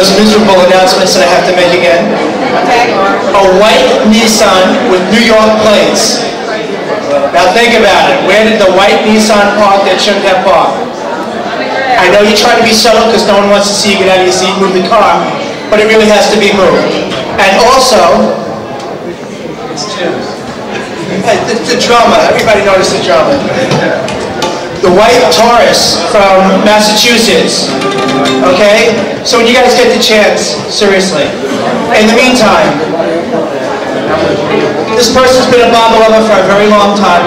those miserable announcements that I have to make again. Okay. A white Nissan with New York plates. Now think about it. Where did the white Nissan park that shouldn't have parked? I know you're trying to be subtle because no one wants to see you get out of your seat and move the car, but it really has to be moved. And also, it's Jim. The drummer. Everybody noticed the drummer. The white Taurus from Massachusetts. Okay? So when you guys get the chance, seriously. In the meantime, this person's been a Bob lover for a very long time.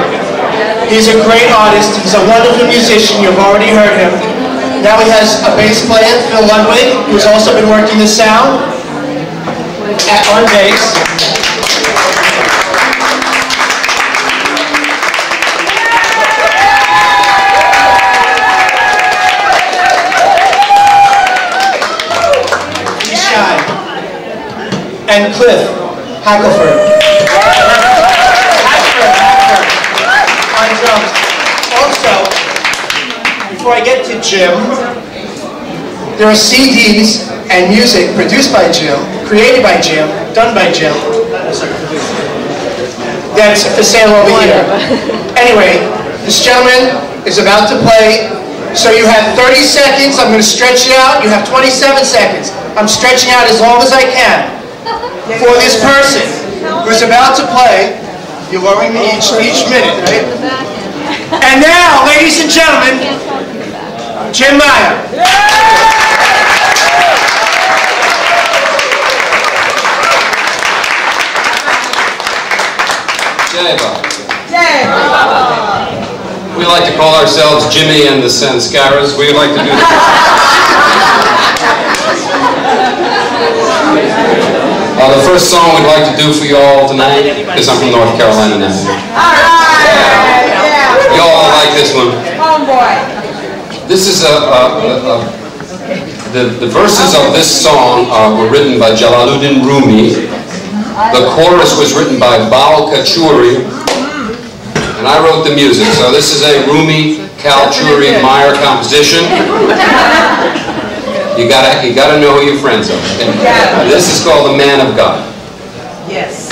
He's a great artist. He's a wonderful musician. You've already heard him. Now he has a bass player, Phil Ludwig, who's also been working the sound on bass. And Cliff Hackford on drums. Also, before I get to Jim, there are CDs and music produced by Jim, created by Jim, done by Jim. That's for sale over here. Anyway, this gentleman is about to play. So you have 30 seconds. I'm going to stretch it out. You have 27 seconds. I'm stretching out as long as I can. For this person who's about to play, you're lowering me each minute, right? And now, ladies and gentlemen, Jim Meyer. We like to call ourselves Jimmy and the Sanskaras. We like to do the first song we'd like to do for you all tonight, because I'm from North Carolina now. Yeah. You all like this one. Homeboy. This is the verses of this song were written by Jalaluddin Rumi. The chorus was written by Bal Kachuri, and I wrote the music. So this is a Rumi, Kalchuri, Meyer composition. You gotta know who your friends are. And this is called The Man of God. Yes.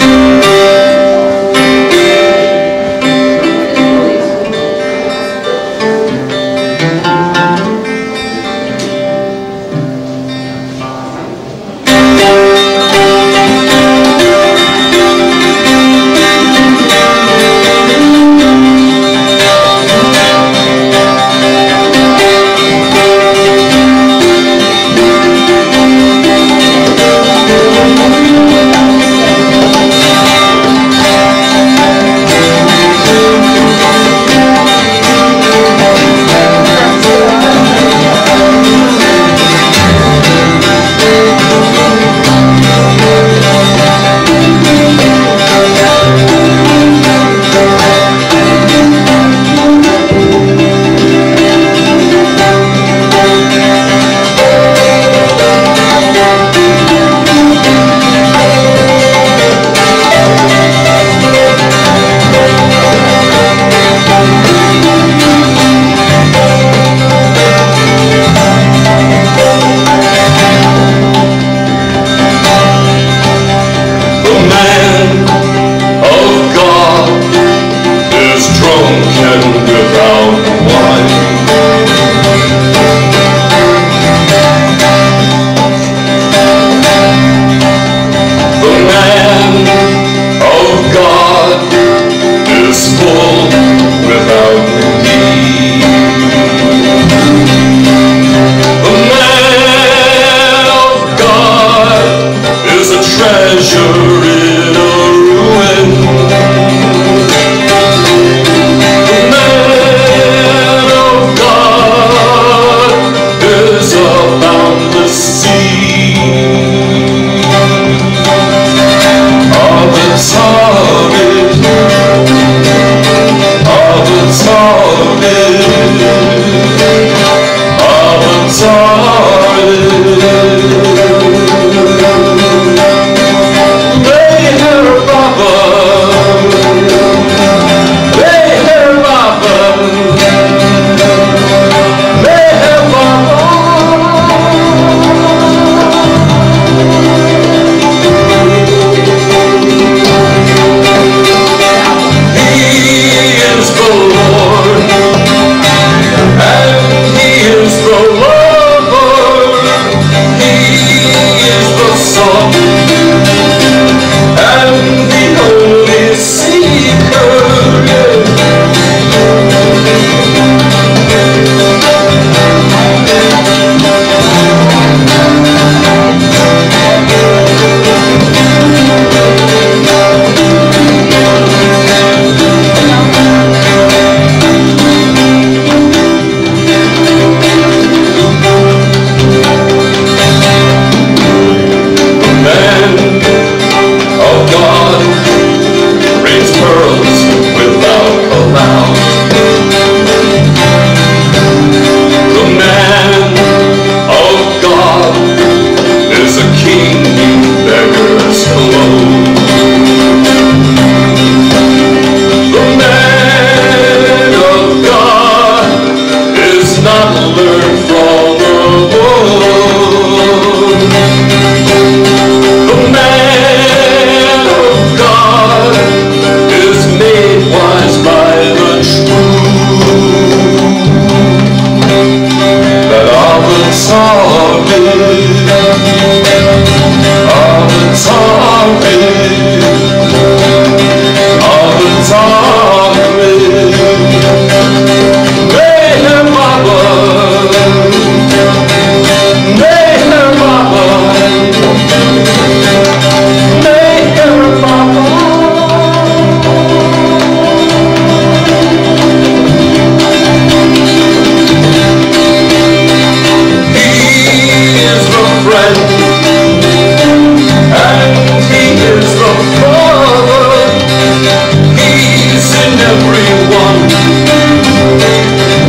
everyone,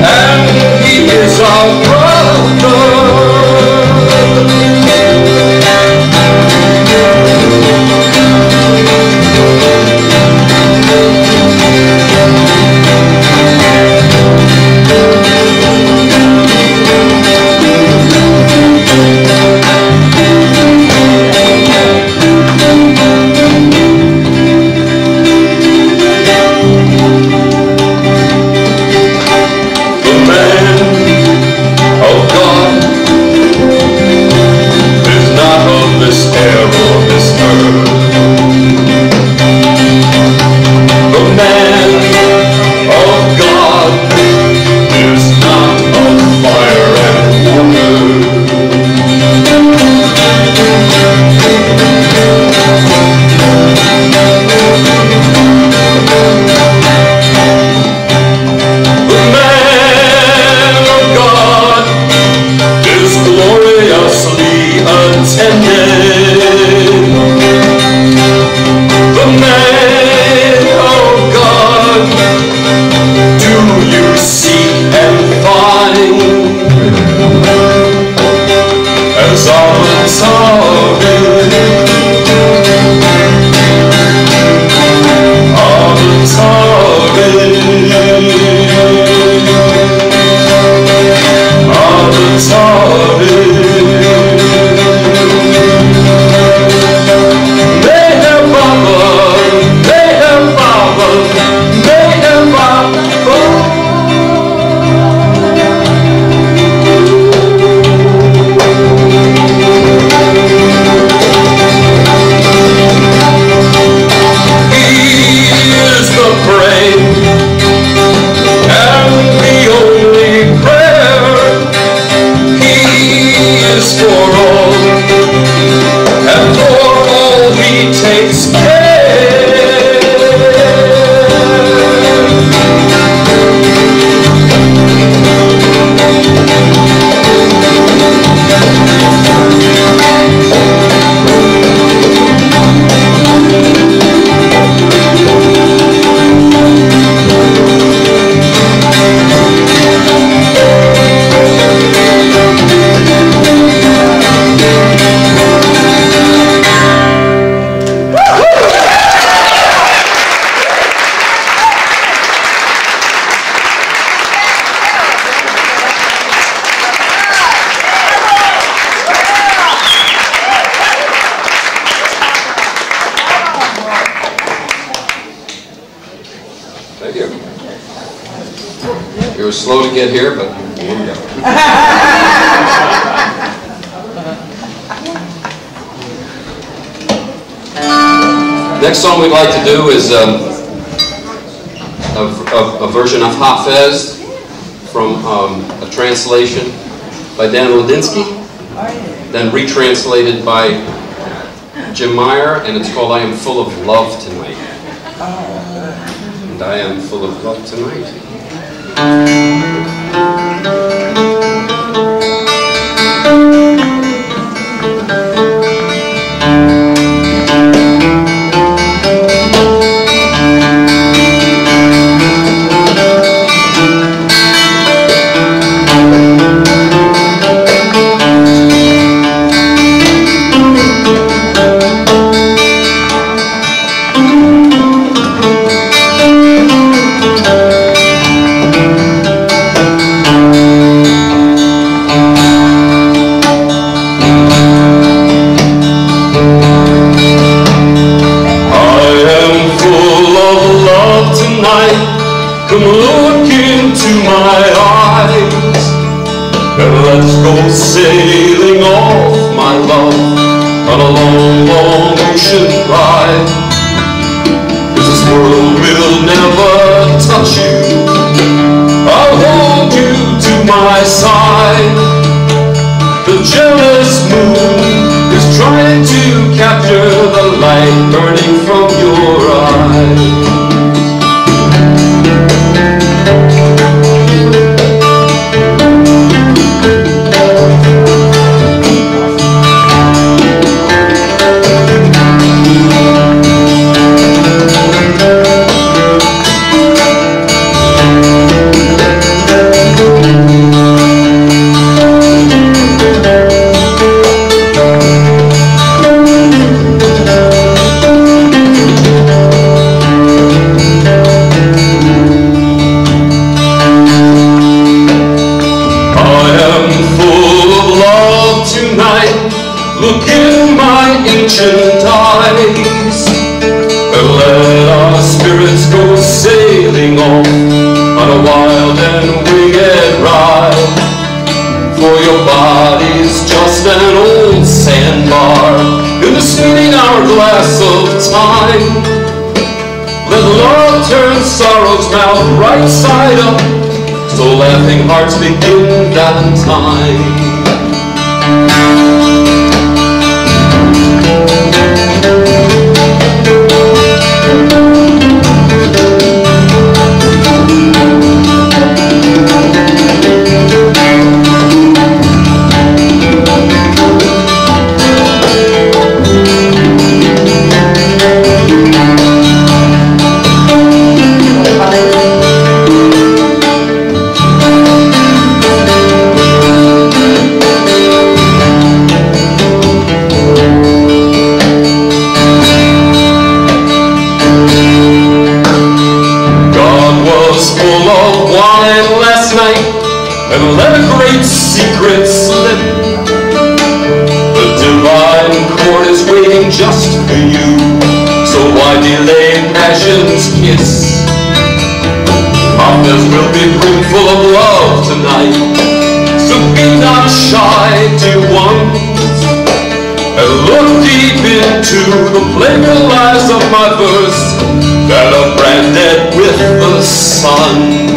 and he is our brother. We were slow to get here, but here we go. Next song we'd like to do is a version of Hafez from a translation by Dan Ladinsky, then retranslated by Jim Meyer, and it's called I Am Full of Love Tonight. And I am full of love tonight. Come look into my eyes and let's go sailing off, my love, on a long, long ocean ride. 'Cause this world will never touch you, I'll hold you to my side. The jealous moon is trying to capture the light burning from your eyes. ocean tides, and let our spirits go sailing off on a wild and winged ride. For your body's just an old sandbar in the spinning hourglass of time. Let love turn sorrow's mouth right side up, so laughing hearts begin that time. And let a great secret slip. The divine chord is waiting just for you, so why delay passion's kiss? Partners will be brimful of love tonight, so be not shy, dear ones, and look deep into the playful eyes of my verse that are branded with the sun.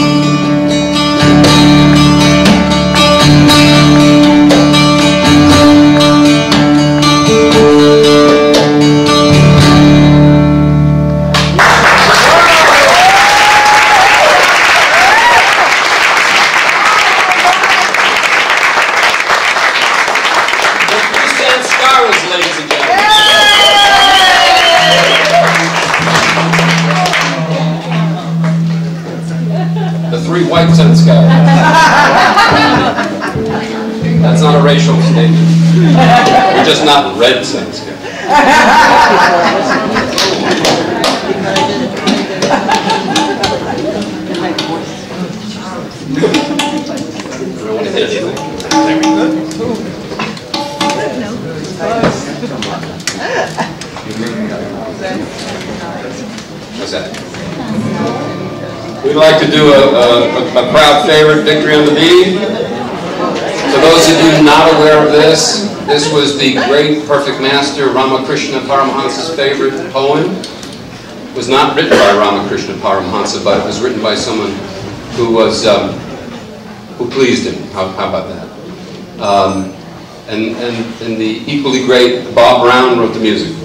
White Senskar. That's not a racial statement. We're just not red Senskar. I don't want to hit anything. What's that? We'd like to do a crowd favorite, Victory on the Bee. For those of you not aware of this, this was the great perfect master Ramakrishna Paramahansa's favorite poem. It was not written by Ramakrishna Paramahansa, but it was written by someone who was who pleased him. How about that? And the equally great Bob Brown wrote the music.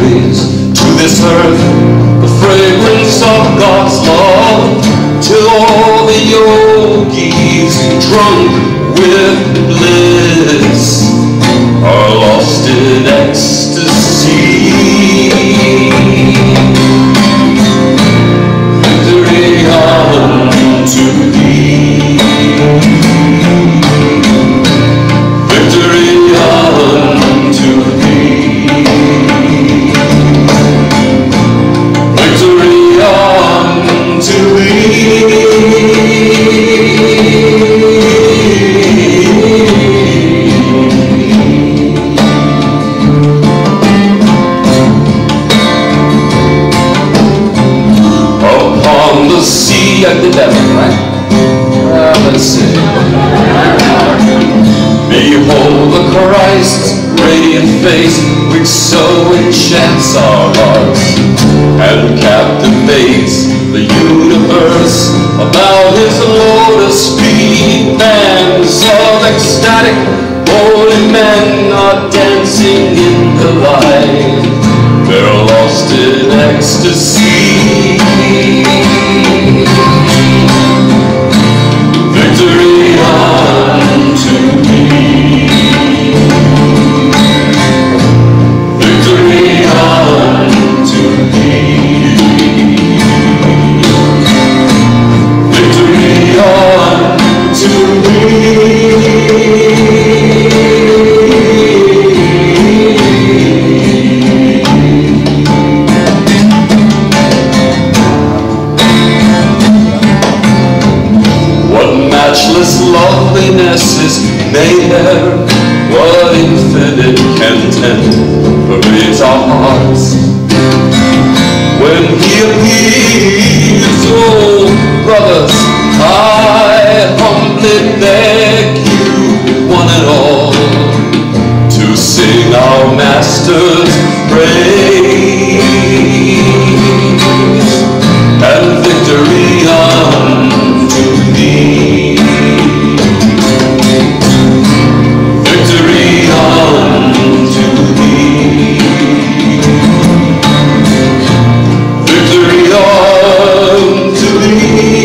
brings to this earth the fragrance of God's love, till all the yogis drunk with bliss are lost in ecstasy. Victory unto thee. Victory unto thee. Victory unto thee. Upon the sea, I did that one, right? Let's see. Behold the Christ's radiant face, which so enchants our hearts and captivates the universe. About his lotus feet, bands of ecstatic holy men are dancing in the light. They're lost in ecstasy. Victory unto thee. Victory unto thee. Victory unto thee. Matchless loveliness is mayhem, what infinite content pervades our hearts. When he appears, oh brothers, I humbly beg you, one and all, to sing our Master's praise and victory unto thee. Victory unto thee. Victory unto thee.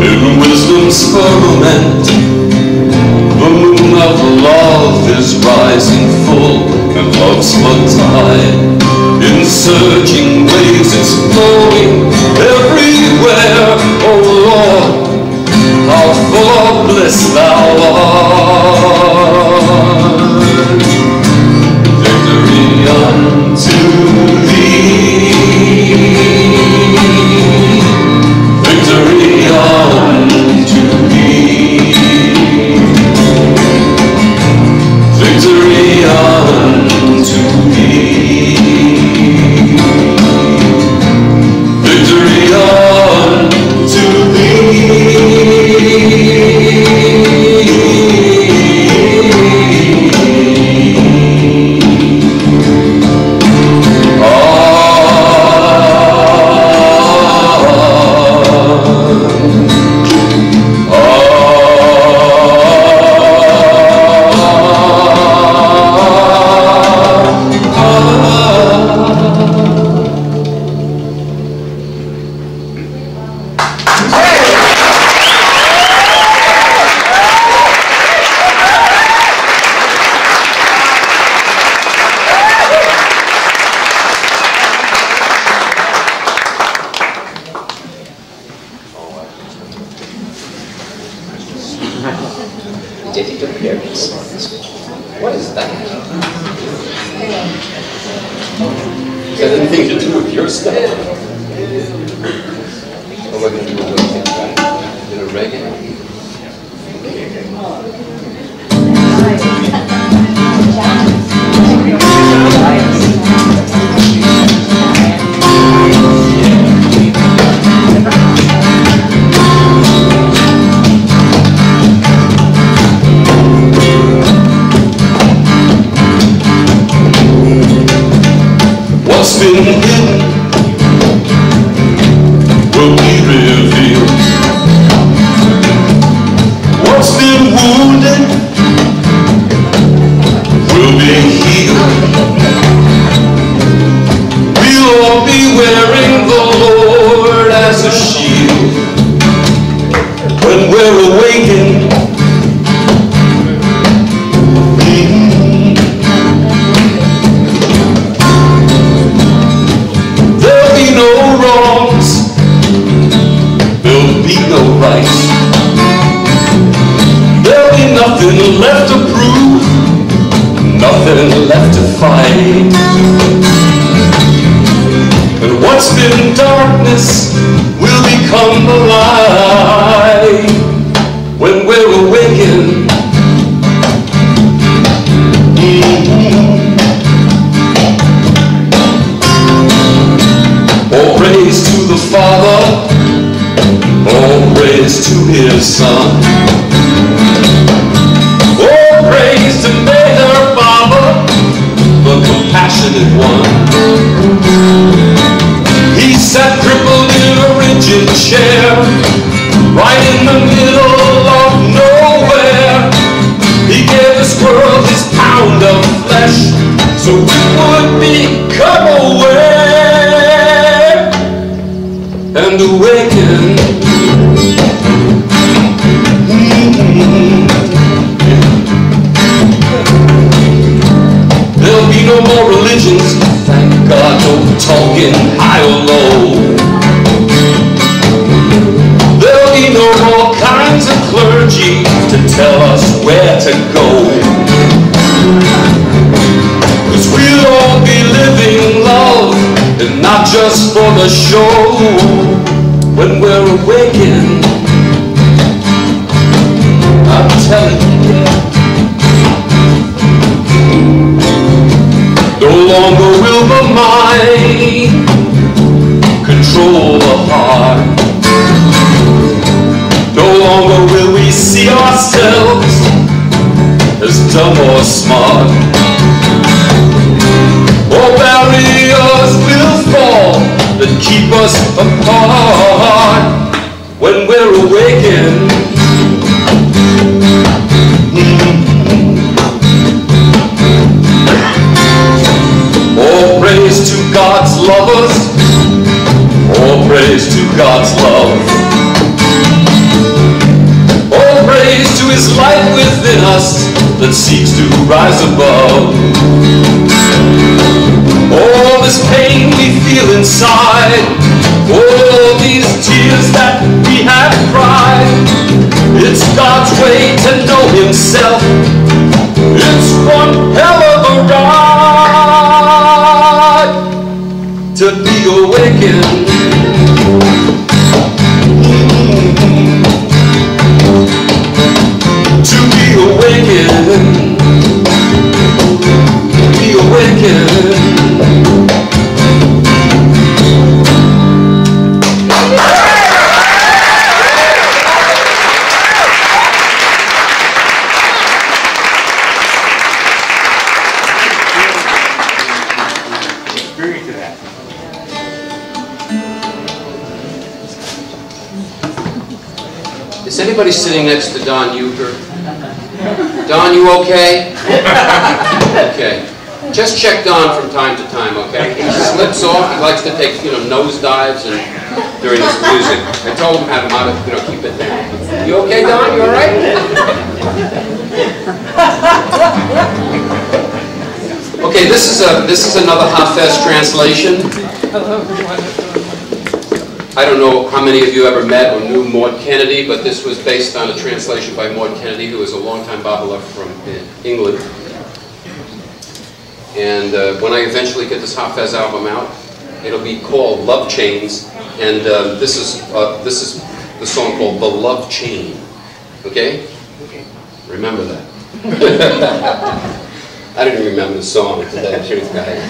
In wisdom's firmament, the moon of love is rising full, and love's flood tide in surging waves is flowing everywhere. Oh Lord, how full of bliss thou art. Victory unto thee. Victory unto thee. Victory unto thee. Victory unto thee. What is that? Is that anything to do with your stuff? Or we're going to do a little thing, right? A bit of reggae. What's been hidden when we're awakened. There'll be no wrongs, there'll be no rights. There'll be nothing left to prove, nothing left to fight. And what's been darkness will become the light when we're awakened. All praise to the Father, all praise to His Son. All praise to Mater Baba, the compassionate one. He sat crippled in a rigid chair, right in the middle of nowhere. He gave this world his pound of flesh, so it would become aware and awaken. There'll be no more religions, thank God, no talking high or low. There'll be no more kinds of clergy to tell us where to go. 'Cause we'll all be living love, and not just for the show, when we're awakened. I'm telling you. No longer will the mind control the heart. No longer will we see ourselves as dumb or smart. All barriers will fall that keep us apart when we're awakened. All praise to God's lovers, all praise to God's love. All praise to His light within us that seeks to rise above. All this pain we feel inside, all these tears that we have cried, it's God's way to know Himself. It's one hell of a ride to be awakened. To be awakened. Be awakened. Is anybody sitting next to Don Euchre? Don, you okay? Okay. Just check Don from time to time, okay? He slips off. He likes to take, nosedives and during his music. I told him how to, keep it down. You okay, Don? You all right? Okay, this is another Hafez translation. I don't know how many of you ever met or knew Maud Kennedy, but this was based on a translation by Maud Kennedy, who was a longtime Babala from England. And when I eventually get this Hafez album out, it'll be called Love Chains, and this is the song called The Love Chain. Okay? Remember that. I didn't remember the song, to tell you the truth, guys.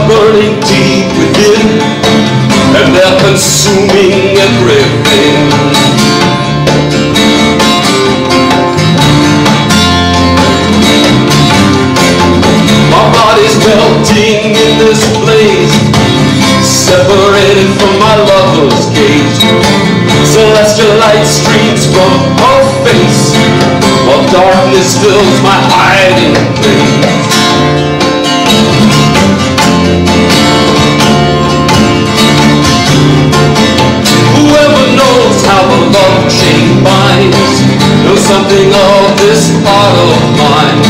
Burning deep within, and they're consuming everything. from her face, while darkness fills my hiding place. Whoever knows how the love chain binds knows something of this heart of mine.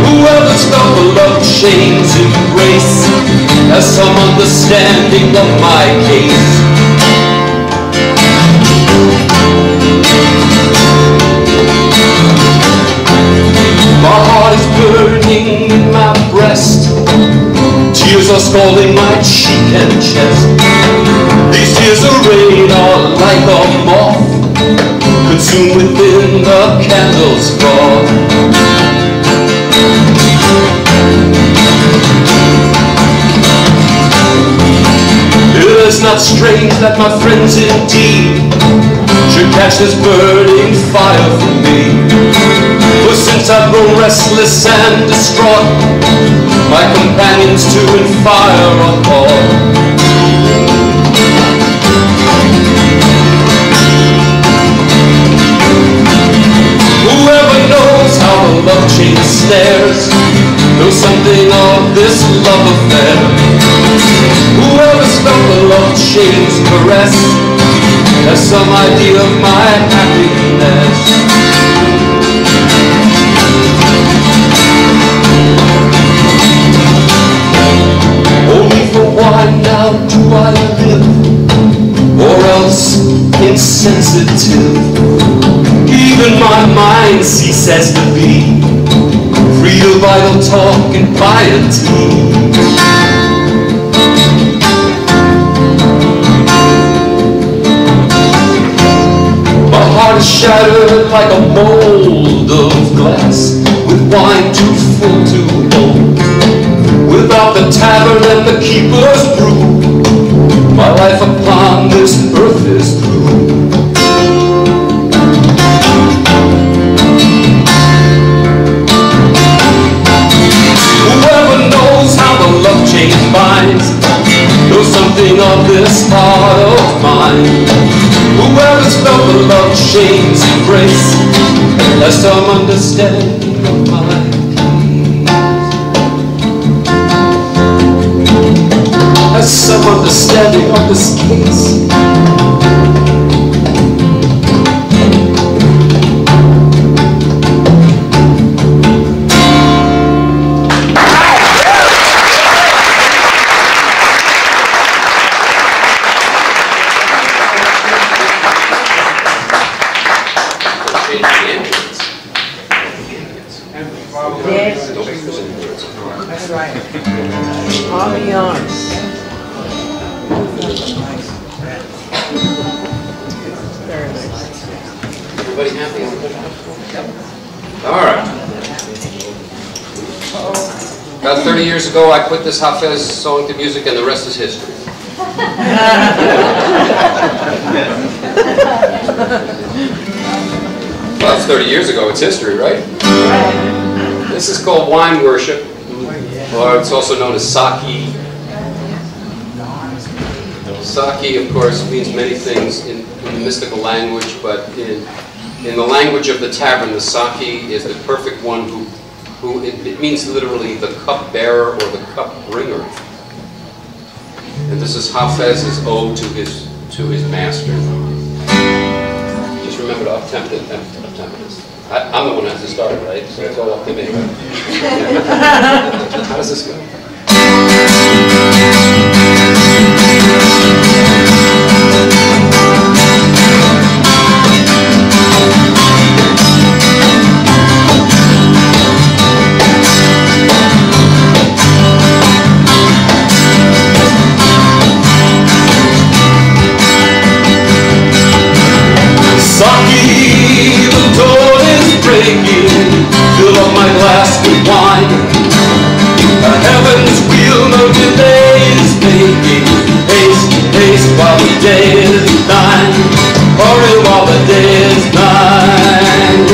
Whoever's felt the love chain's embrace has some understanding of my case. My heart is burning in my breast. Tears are scalding my cheek and chest. These tears of rain are like a moth, consumed within the candle's froth. It is not strange that my friends indeed should catch this burning fire from me. For since I've grown restless and distraught, my companions too in fire are caught. Whoever knows how the love chain snares knows something of this love affair. Whoever's felt the love chain's caress has some idea of my happiness. Only for why now do I live, or else insensitive? Even my mind ceases to be free of idle talk and piety. My heart is shattered like a mold of glass, with wine too full to hold. Without the tavern and the keeper's brew, my life upon this earth is through. Whoever knows how the love chain binds knows something of this heart of mine. Whoever's felt the love chain's embrace has some understanding of mine. Has some understanding of this case. That's right. Ambiance. Everybody happy? All right. About 30 years ago, I put this Hafez song to music, and the rest is history. Well, that's 30 years ago. It's history, right? This is called Wine Worship, or it's also known as Saki. Saki, of course, means many things in the mystical language, but in the language of the tavern, the Saki is the perfect one who it means literally the cup bearer or the cup bringer. And this is Hafez's ode to his master. Just remember to up-tempo this. I'm the one that has to start, right? So it's all up to me, right? How does this go? Fill up my glass with wine. A heaven's wheel no delay is making. Haste, haste while the day is thine. Hurry while the day is thine.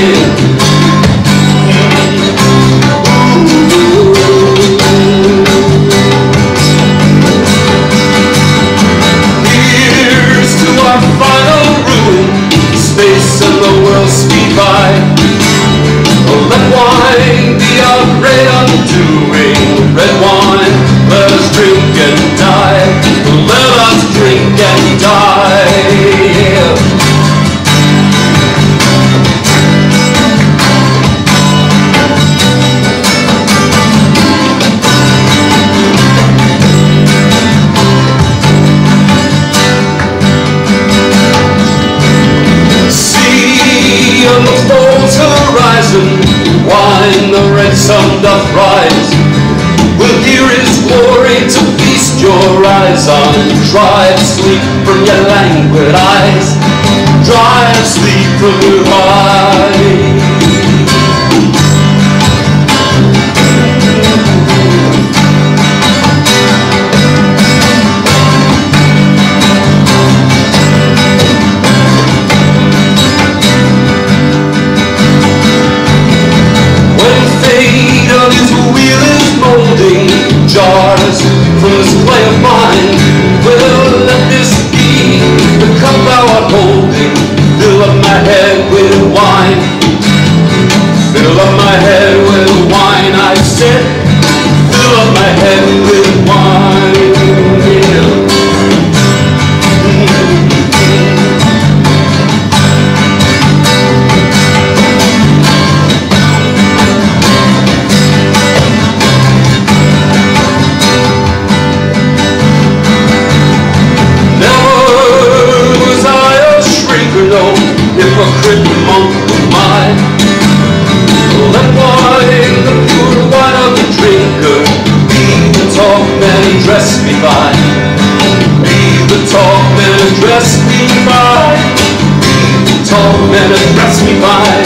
Here's to our final room. Space and by. Let wine be our great undoing. Red wine, let us drink and die. Let us drink and die. Yeah. On the bold's horizon, wine the red sun doth rise. We'll hear his glory to feast your eyes on. Drive sleep from your languid eyes. Drive sleep from your eyes. Jars from this play of mine. Well, let this be the cup thou art holding. Fill up my head with wine. Fill up my head with wine, I said. Fill up my head with wine. Yeah. Hypocrite monk of mine. Let wine, the pure wine of the drinker, be the talk man and dress me fine. Be the talk man and dress me fine. Be the talk man and dress me fine.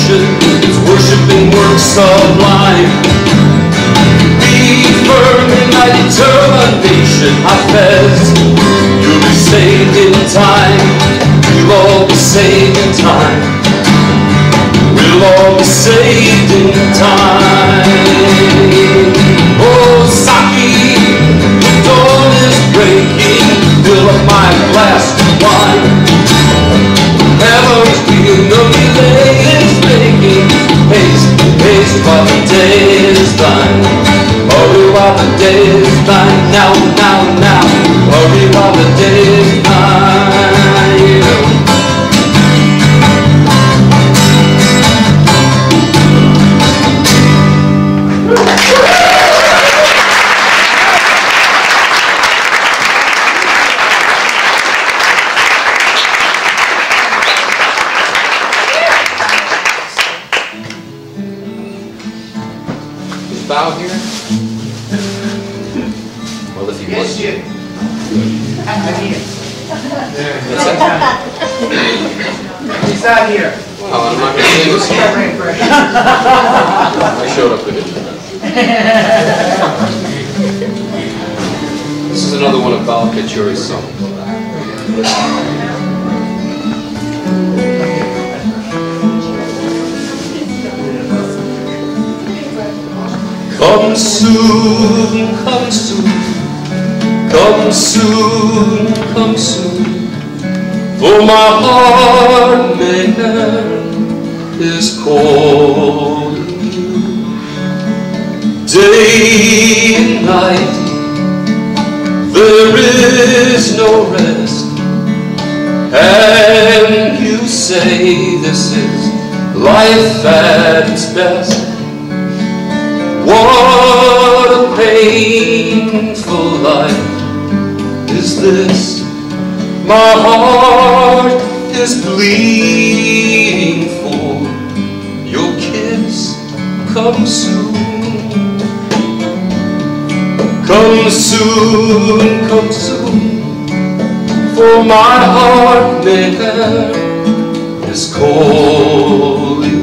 It's worshiping works sublime. Be firm in thy determination, Hafez. You'll be saved in time. We'll all be saved in time. We'll all be saved in time. Oh, Saki, the dawn is breaking. Fill up my glass with wine. Heaven's being no delay is making haste, haste while the day is done. Hurry while the day is done. Now, now, now. Hurry while the day is done. Yeah. Bow here? Well, if you want to. He's out here. Well, I'm not going to say this. I showed up with it. This is another one of Bal Kachuri's songs. Come soon, come soon, come soon, come soon, for my heart maker is calling you. Day and night, there is no rest, and you say this is life at its best. What a painful life is this. My heart is bleeding for your kiss. Come soon. Come soon, come soon, for my heart maker is calling you.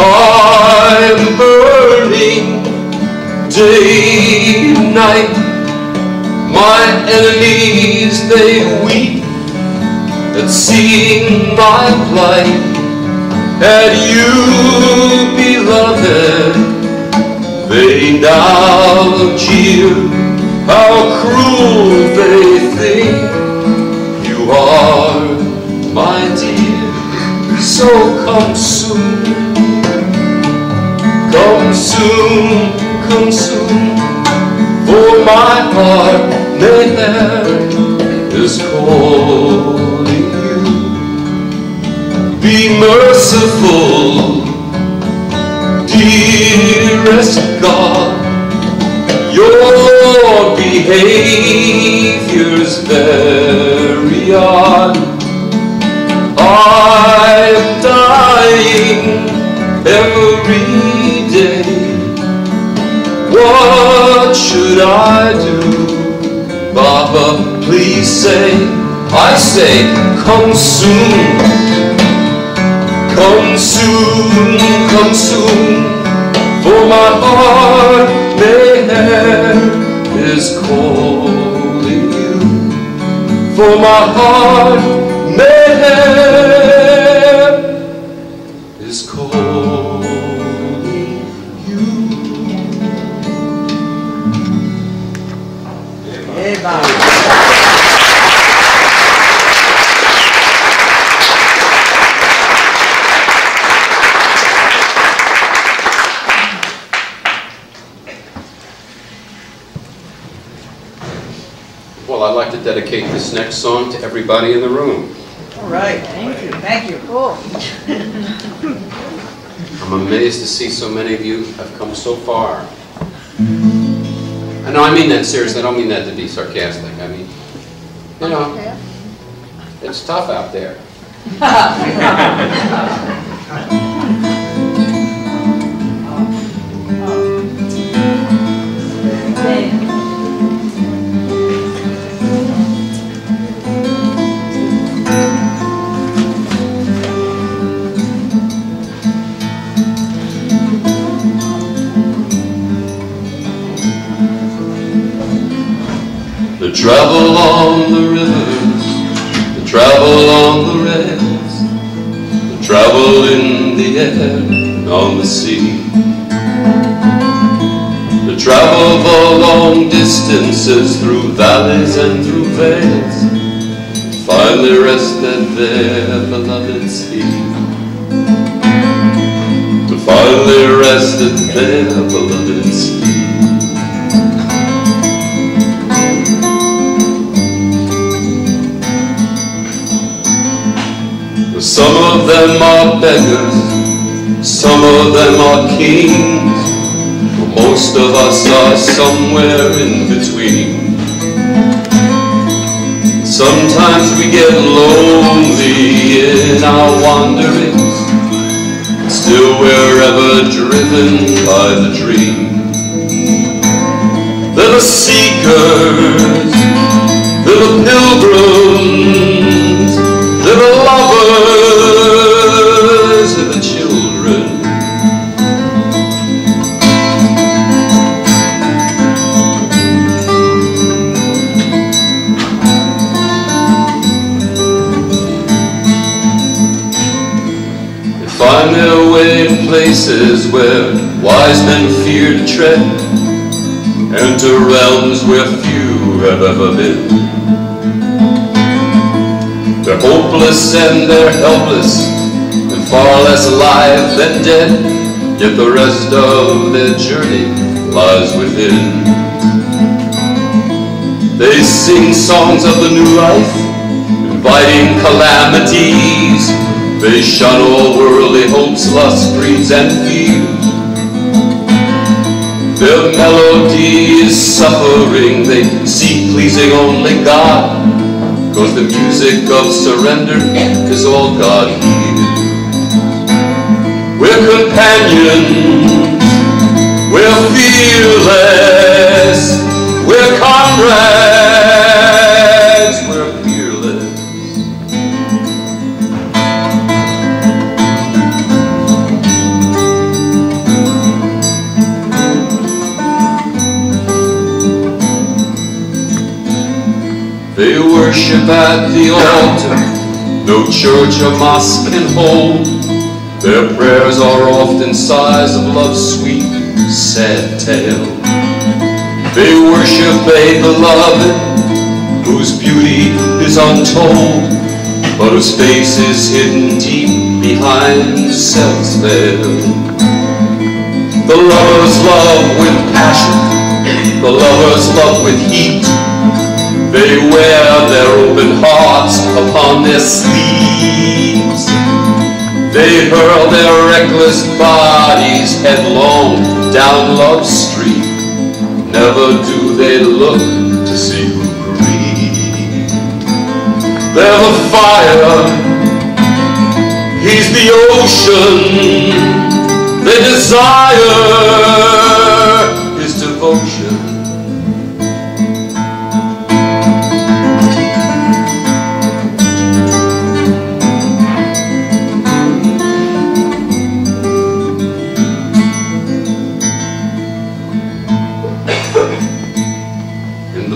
I'm burning day and night. My enemies, they weep at seeing my plight. And you, beloved, they now jeer. How cruel they think you are, my dear. So come soon, come soon, come soon, for my heart there is calling you. Be merciful, dearest God. Your behavior's very odd. I'm dying every day. What should I do? Baba, please say. I say, come soon. Come soon, come soon, for my heart there is calling you. For my heart there is calling you. Amen. Well, I'd like to dedicate this next song to everybody in the room. All right. Thank you. Thank you. Cool. I'm amazed to see so many of you have come so far. I know, I mean that seriously. I don't mean that to be sarcastic. I mean, you know, it's tough out there. The travel on the rivers, the travel on the rails, the travel in the air and on the sea, the travel the long distances through valleys and through vales, finally rest at their beloved's feet, to finally rest at their beloved's feet. Some of them are beggars, some of them are kings, but most of us are somewhere in between. Sometimes we get lonely in our wanderings, still we're ever driven by the dream. They're the seekers, they're the pilgrims, they're the lovers, they're the children. They find their way in places where wise men fear to tread, and to realms where few have ever been. They're hopeless and they're helpless, and far less alive than dead, yet the rest of their journey lies within. They sing songs of the new life, inviting calamities. They shun all worldly hopes, lusts, greeds, and fears. Their melody is suffering, they seek pleasing only God, 'cause the music of surrender is all God hears. We're companions, we're fearless, we're comrades, we're fearless. They worship at the altar no church or mosque can hold. Their prayers are often sighs of love's sweet, sad tale. They worship a beloved whose beauty is untold, but whose face is hidden deep behind self's veil. The lovers love with passion, the lovers love with heat. They wear their open hearts upon their sleeves. They hurl their reckless bodies headlong down love's street. Never do they look to see who grieves. They're the fire, he's the ocean. They desire his devotion.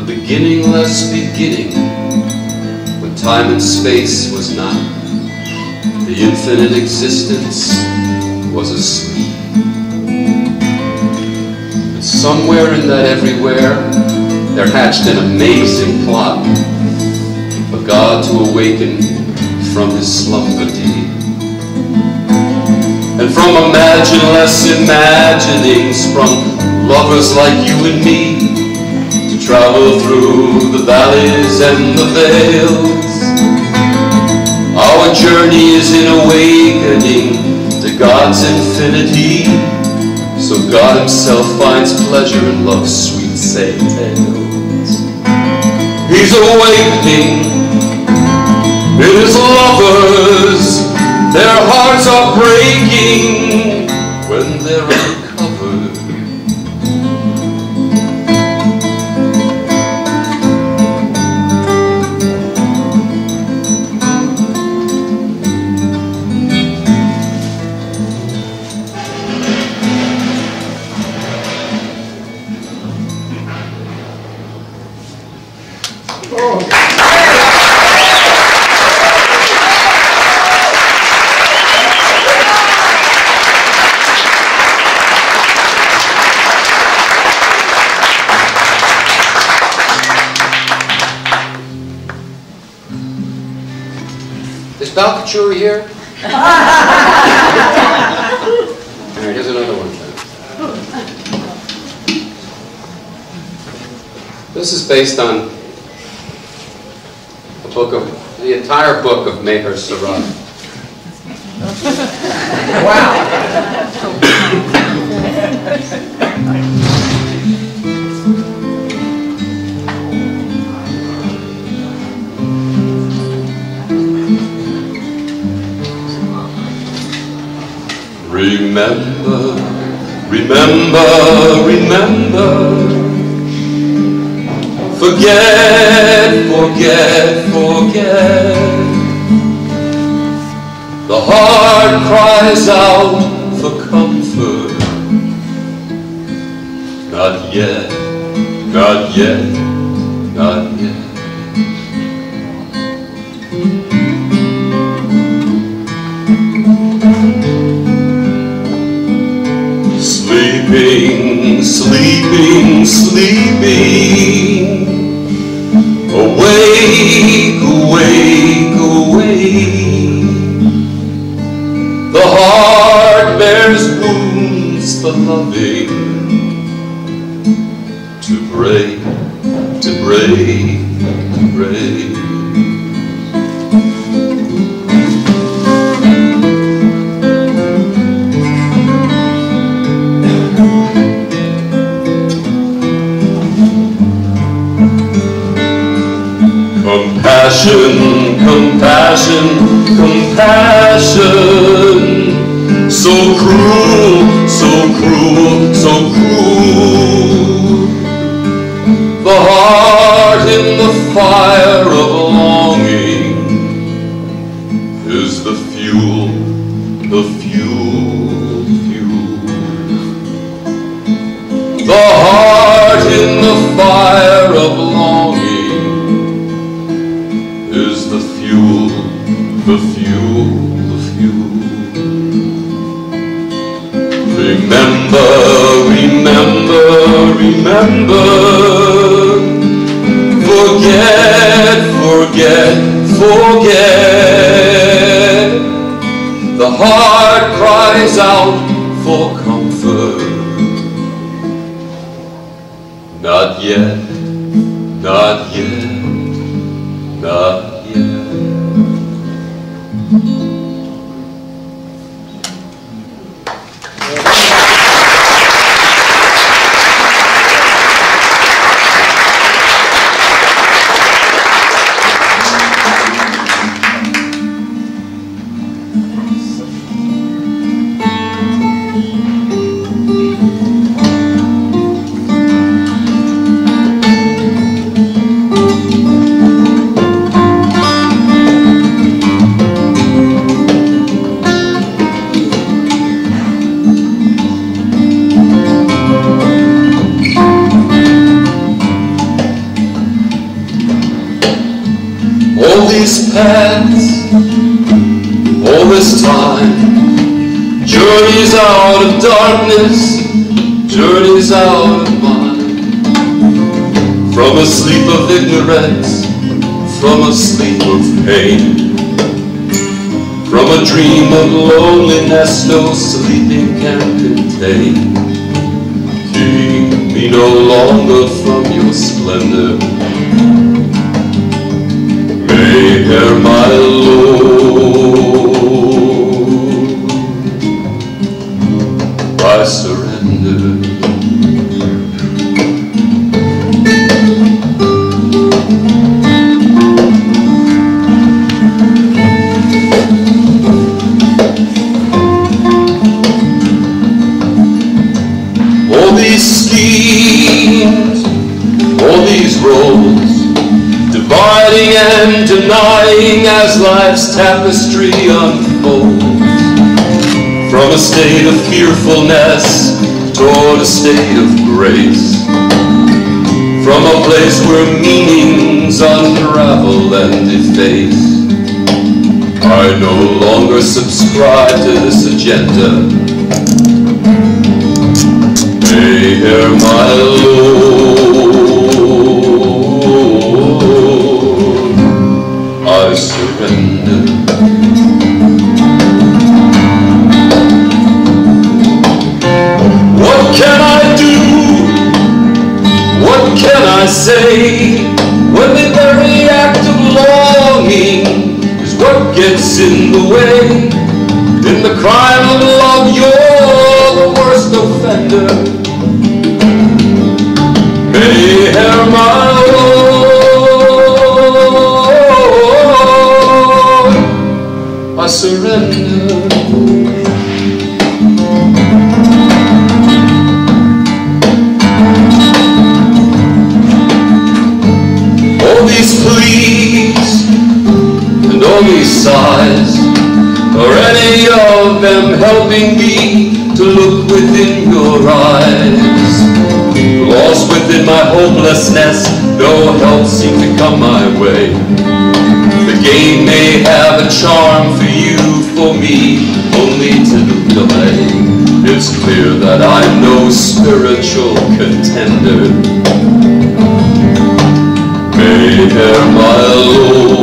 Beginningless beginning, when time and space was not, the infinite existence was asleep. But somewhere in that everywhere, there hatched an amazing plot for God to awaken from his slumber deep. And from imagineless imaginings, from lovers like you and me, travel through the valleys and the vales. Our journey is in awakening to God's infinity, so God himself finds pleasure in love's sweet sad tales. He's awakening in his lovers. Their hearts are breaking when they're uncovered. Balcachuri here? All right, here's another one. This is based on the entire book of Meher Sarat. Wow. Remember, remember, remember. Forget, forget, forget. The heart cries out for comfort. Not yet, not yet, not yet. Sleeping, sleeping, sleeping. Awake, awake, awake. The heart bears wounds for loving. To break, to break, to break. Compassion, compassion, compassion. So cruel, so cruel, so cruel. The heart in the fire of longing is the fuel, the fuel, fuel. The heart in the fire of longing remember. Forget, forget, forget. The heart cries out for comfort. Not yet, not yet, not yet. All these paths, all this time, journeys out of darkness, journeys out of mind, from a sleep of ignorance, from a sleep of pain, from a dream of loneliness no sleeping can contain. Keep me no longer from your splendor. Hear my Lord, I surrender. All these schemes, all these roads, dividing and denying as life's tapestry unfolds, from a state of fearfulness toward a state of grace, from a place where meanings unravel and deface. I no longer subscribe to this agenda. May hear my Lord, I surrender. What can I do? What can I say when the very act of longing is what gets in the way? In the crime of love, you're the worst offender. May hear my Lord, I surrender. All these pleas and all these sighs, are any of them helping me to look within your eyes? Lost within my hopelessness, no help seemed to come my way. The game may have a charm for you, for me only to delay. It's clear that I'm no spiritual contender. May hear my Lord,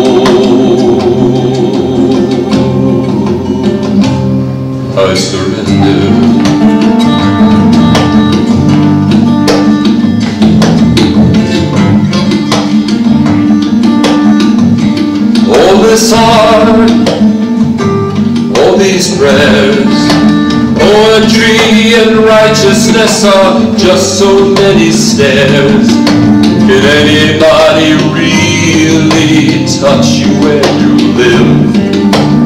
I surrender. All this heart, all these prayers, poetry and righteousness are just so many stairs. Can anybody really touch you where you live?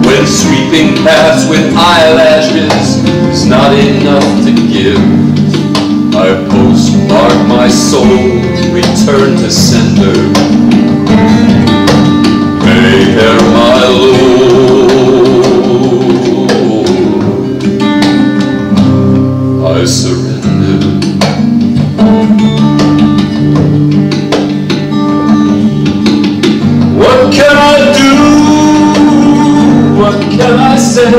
When sweeping paths with eyelashes is not enough to give, I postmark my soul, return to sender. May hear my Lord, I surrender. What can I do? What can I say?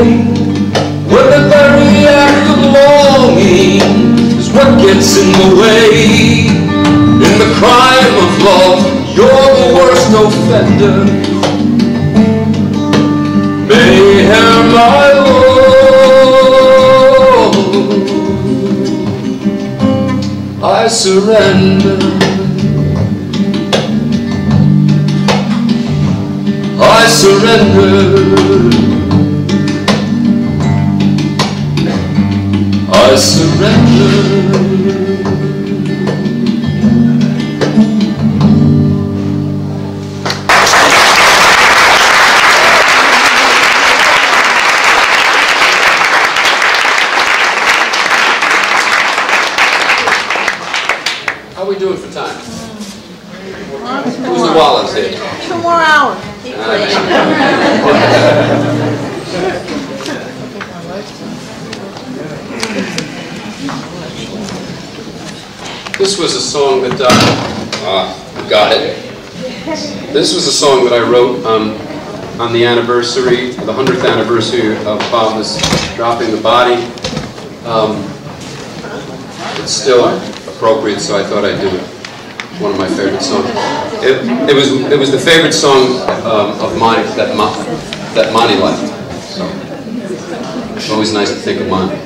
When the very act of longing is what gets in the way. In the crime of love, you're the worst offender. Mayhem, my lord, I surrender. I surrender. I surrender. How are we doing for time? Who's the Wallace here? 2 more hours. Keep This was a song that, got it. This was a song that I wrote on the anniversary, the 100th anniversary of Father's dropping the body. It's still appropriate, so I thought I'd do it. One of my favorite songs. It was the favorite song of mine that Monty left. So it's always nice to think of Monty.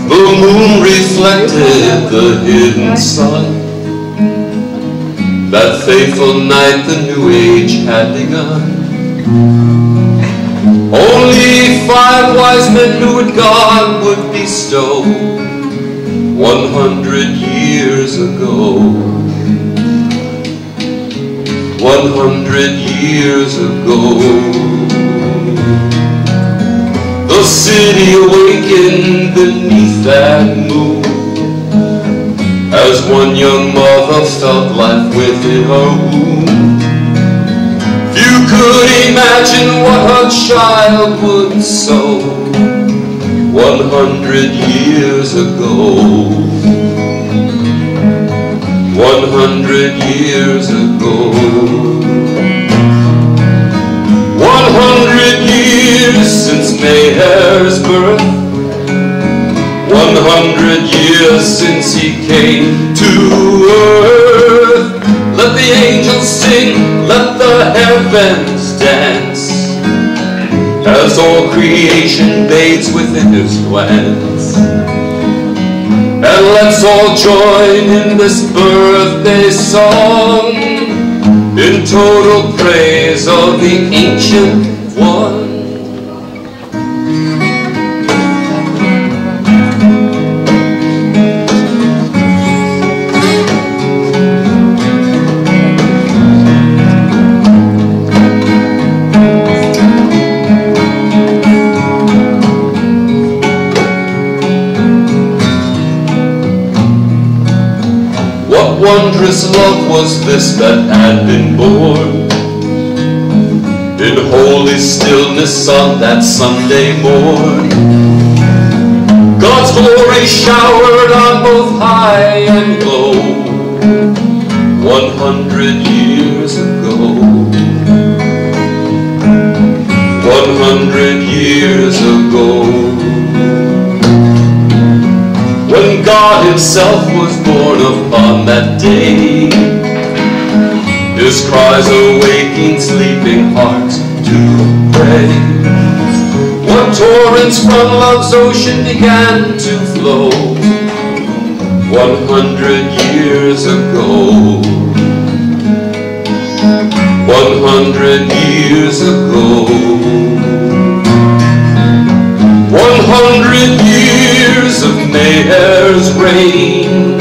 The moon reflected the hidden sun. That fateful night the new age had begun. Only 5 wise men knew what God would bestow 100 years ago. 100 years ago. The city awakened beneath that moon, as one young mother felt life within her womb. Few could imagine what her child would sow 100 years ago. 100 years ago. 100 years since Mayer's birth. 100 years since he came to earth. Let the angels sing, let the heavens dance, as all creation bathes within his glance. And let's all join in this birthday song, in total praise of the Ancient One. What wondrous love was this that had been born in holy stillness on that Sunday morn? God's glory showered on both high and low 100 years ago. 100 years ago. When God himself was born upon that day, his cries awaking sleeping hearts to pray. What torrents from love's ocean began to flow 100 years ago. 100 years ago. 100 years of Mayer's reign,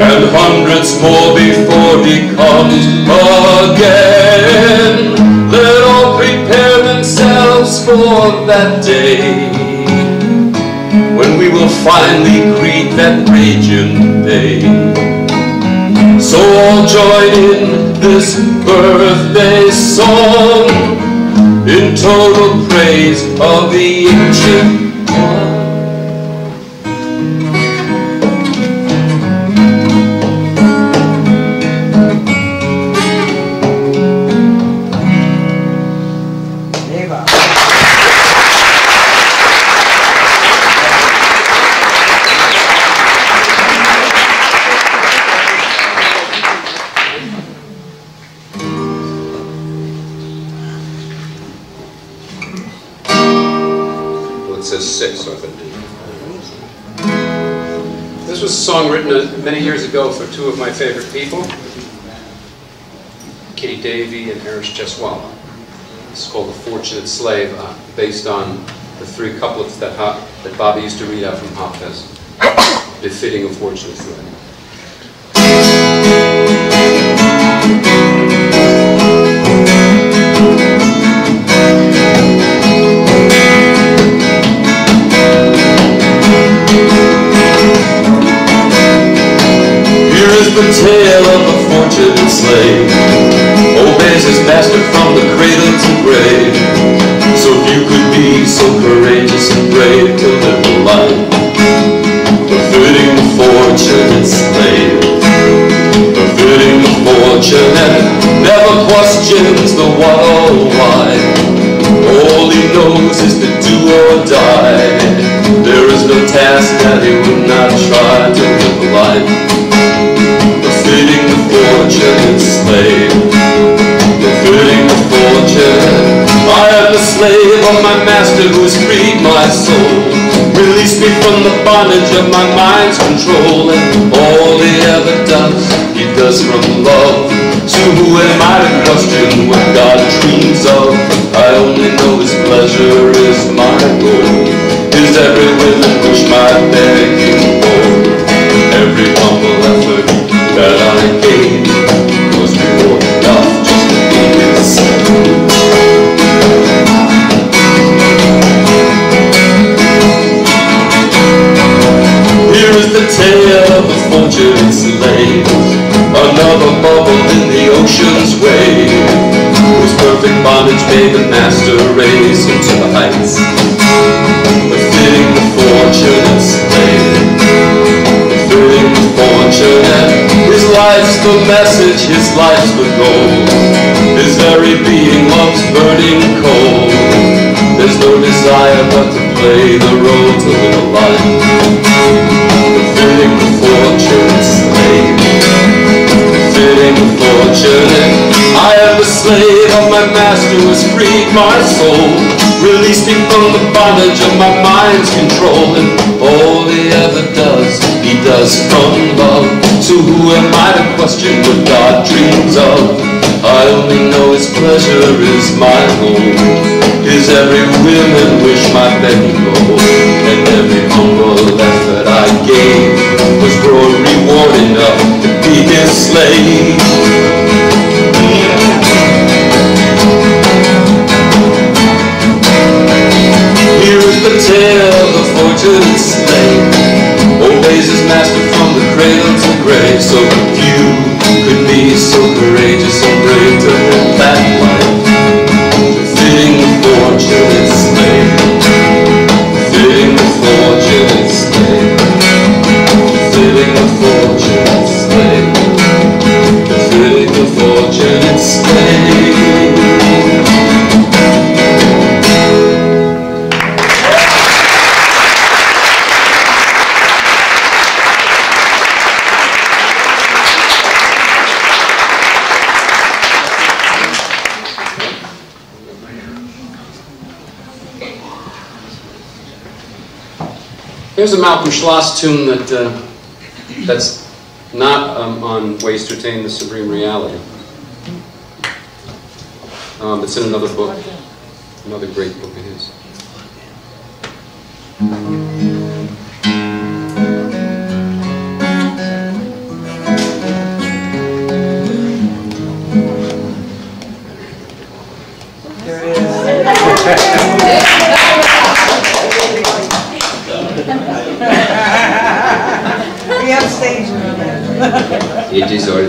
and hundreds more before he comes again. Let all prepare themselves for that day, when we will finally greet that raging bay. So all join in this birthday song, in total praise of the ancient one. This was a song written many years ago for two of my favorite people, Kitty Davey and Erish Jeswala. It's called The Fortunate Slave, based on the three couplets that Bobby used to read out from Hafez, befitting a fortunate slave. The tale of a fortunate slave obeys his master from the cradle to grave. So if you could be so courageous and brave to live a life befitting the fortunate slave, befitting the fortunate, never questions the what or why. All he knows is to do or die. There is no task that he would not try to live a life befitting the fortunate slave, befitting the fortunate. I am the slave of my master who has freed my soul, released me from the bondage of my mind's control. And all he ever does, he does from love. So who am I to question what God dreams of? I only know his pleasure is my goal. His every will in which my begging for, every humble effort that I gave was reward enough just to be his son. Here is the tale of a fortunate slave, another bubble in the ocean's wave, whose perfect bondage made the master raise him to the heights, befitting the fortunate slave, befitting the fortunate. His life's the message, his life's the goal. His very being loves burning coal. There's no desire but to play the role, to live a life befitting the fortunate slave, befitting the fortunate. I am the slave of my master who has freed my soul, released me from the bondage of my mind's control. And all he ever does, he does from love. So who am I to question what God dreams of? I only know his pleasure is my home, his every whim and wish my begging goal. And every humble effort I gave was for a reward enough to be his slave. Here is the tale of the fortunate slave, obeys his master from the cradle to grave. So few could be so courageous and brave to live that life, befitting the fortunate slave, befitting the fortunate slave, befitting the fortunate slave, befitting the fortunate slave. Here's a Malcolm Schloss tune that's not on Ways to Attain the Supreme Reality. It's in another book, another great book of his. We have stage It is all.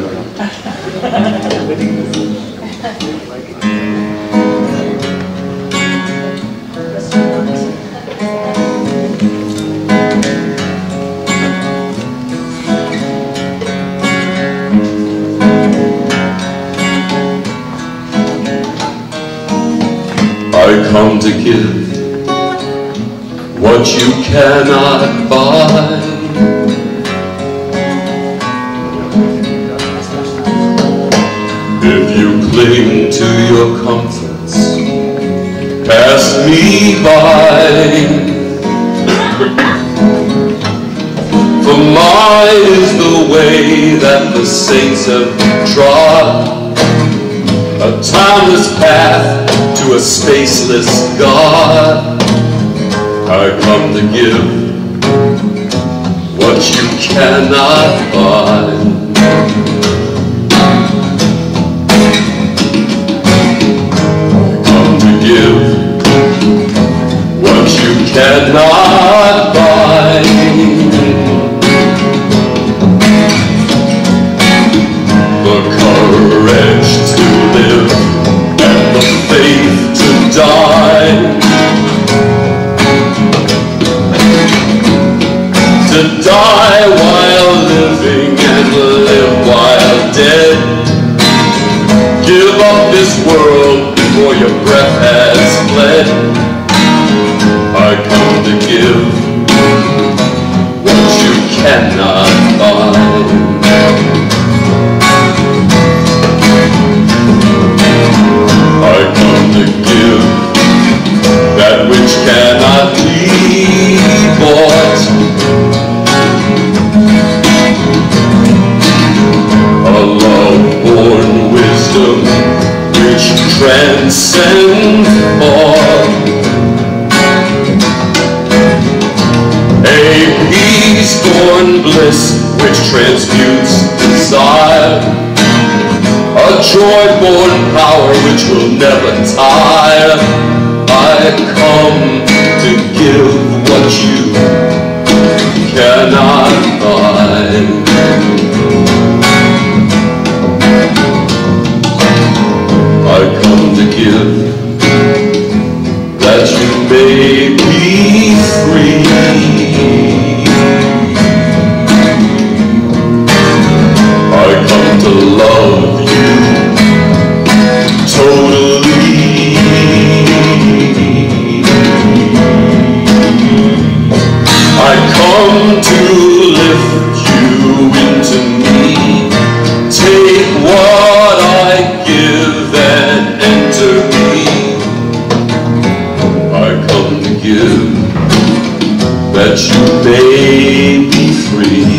come to give what you cannot buy. If you cling to your comforts, pass me by. For mine is the way that the saints have trod, a timeless path to a spaceless God. I come to give what you cannot buy. Come to give what you cannot buy. The courage to live and the faith to die. To die while living and live while dead. Give up this world before your breath has fled. I come to give what you cannot buy. I come to give that which cannot be bought. A love-born wisdom which transcends all. A peace-born bliss which transmutes desire. A joy-born power which will never tire. I come to give what you cannot buy. I come to give that you may be free. I come to love you totally. I come to lift you into me. Take what I give and enter me. I come to give that you may be free.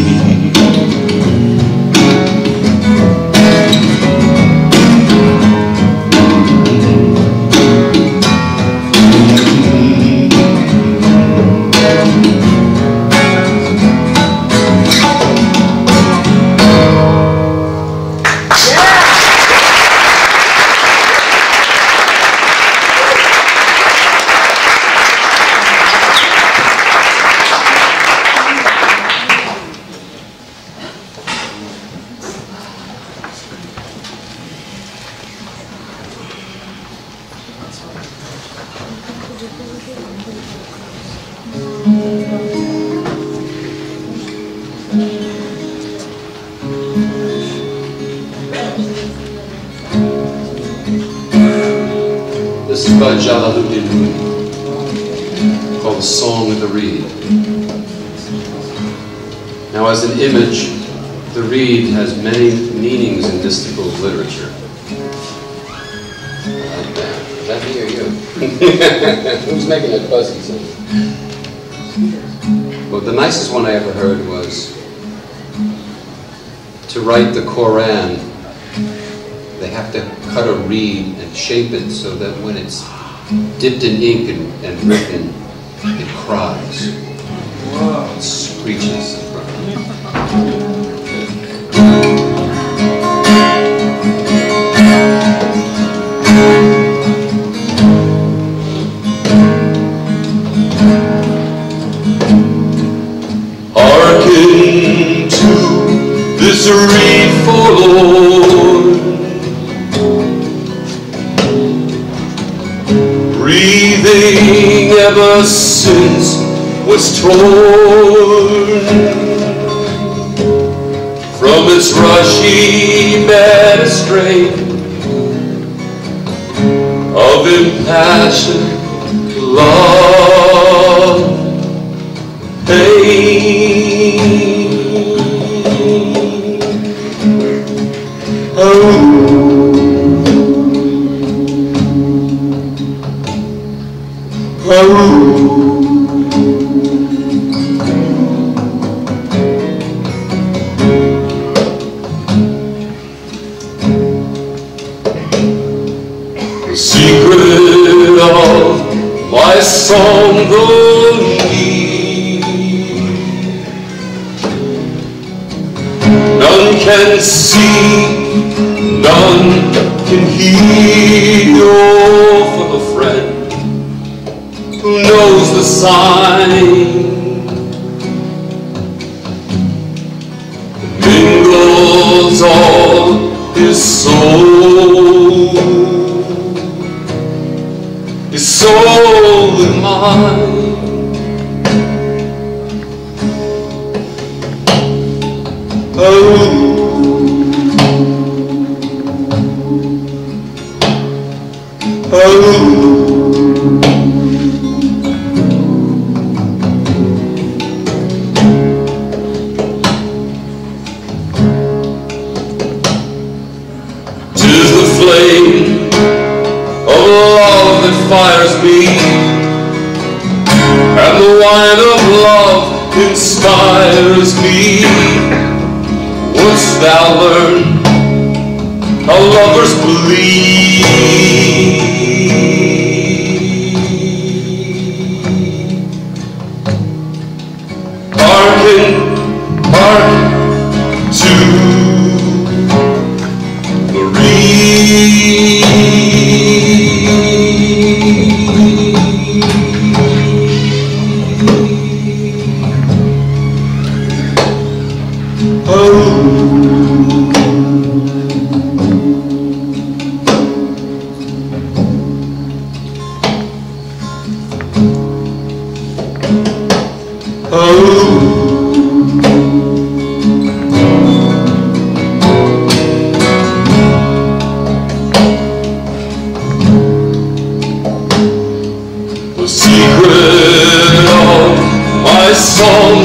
This is by Angela Lee Chen, called The Song of the Reed. Now, as an image, the reed has many meanings in mystical literature. Like that. Is that me or you? Who's making that buzzy sound? Well, the nicest one I ever heard was to write the Koran. They have to cut a reed and shape it so that when it's dipped in ink and written, it cries. It screeches. Hearken to this reed forlorn, breathing ever since was torn from its rushy bed, a strain of impassioned love, pain. The secret of my song, none can see, none can hear. Oh, for the friend who knows the sign, mingles all his soul with mine. Tis the flame of love that fires me, and the wine of love inspires me. Wouldst thou learn how lovers bleed? Hearken, hearken to Marie. The secret of my song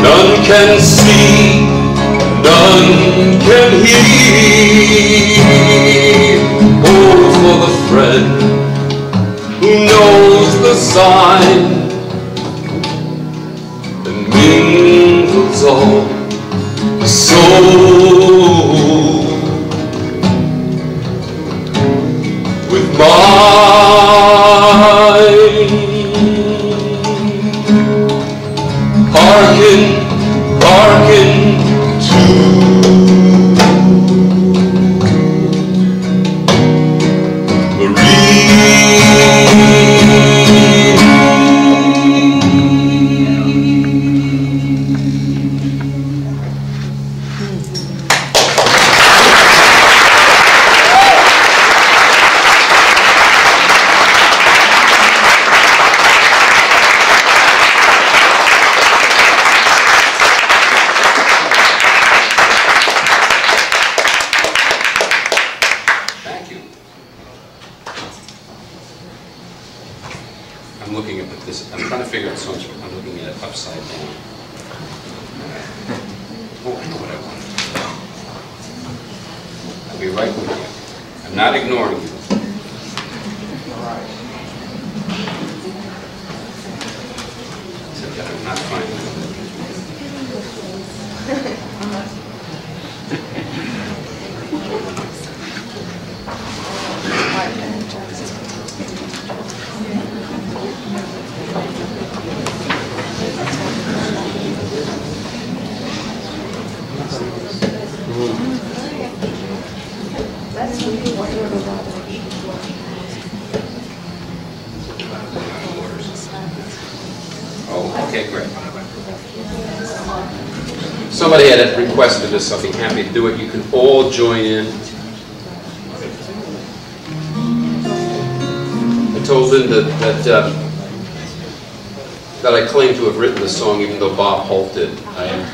none can see, none can hear. Oh, for the friend who knows the sign and mingles all the soul with mine. Hearken, hearken to I'm looking at this, I'm trying to figure out so much, I'm looking at it upside down. Oh, I know what I want. I'll be right with you. I'm not ignoring you. Except that I'm not finding it. That's really what you're about. Oh, okay, great. Somebody had requested this, I'll be happy to do it. You can all join in. I told Linda that I claim to have written the song, even though Bob Holt did. I am.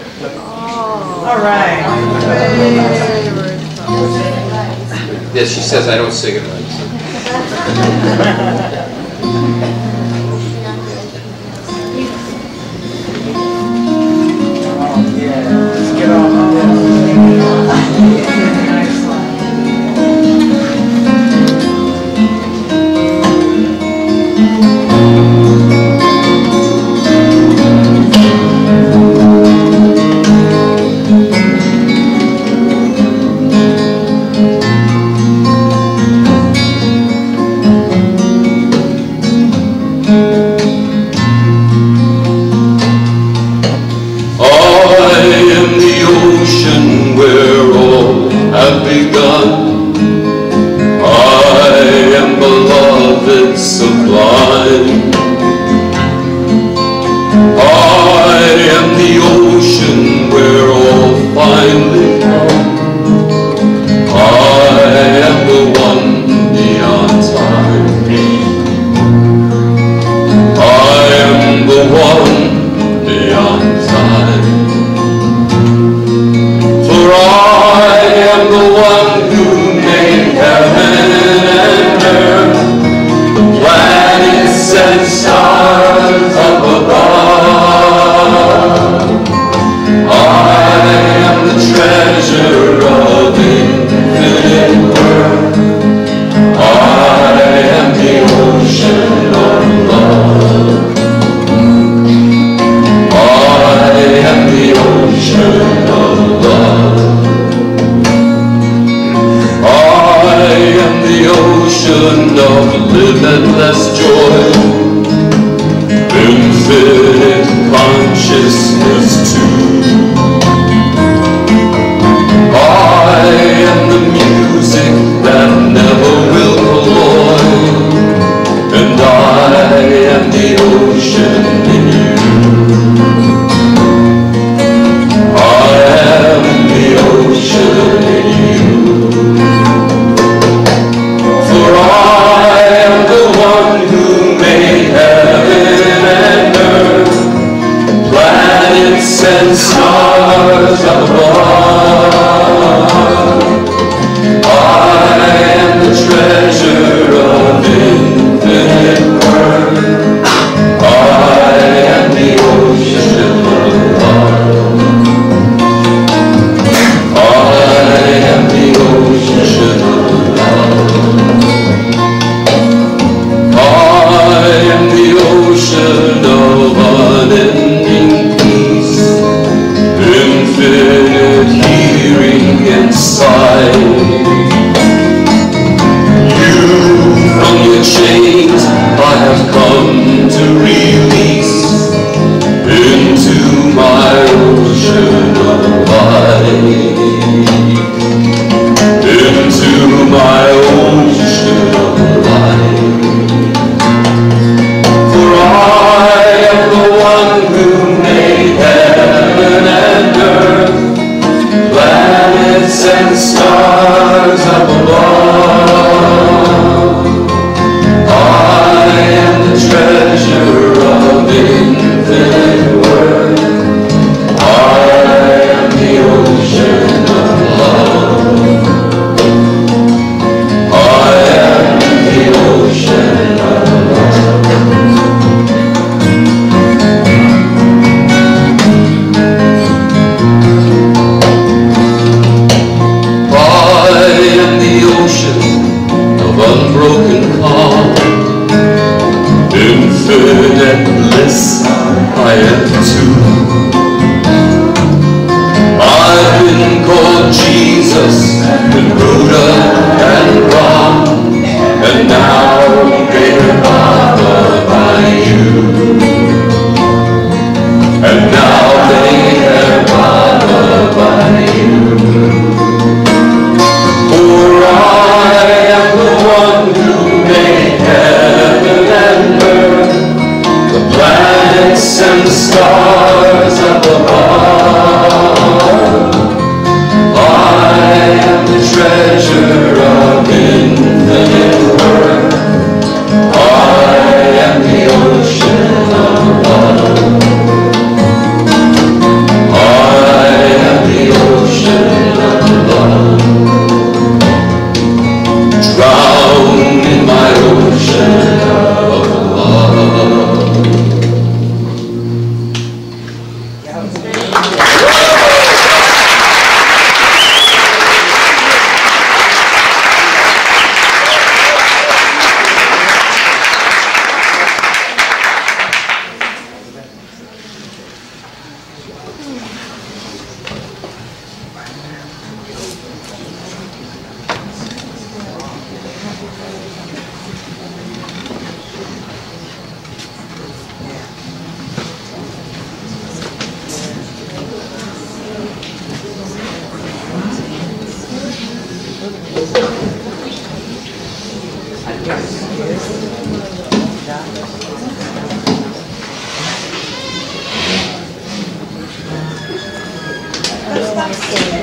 All right. Yes, she says I don't sing it right.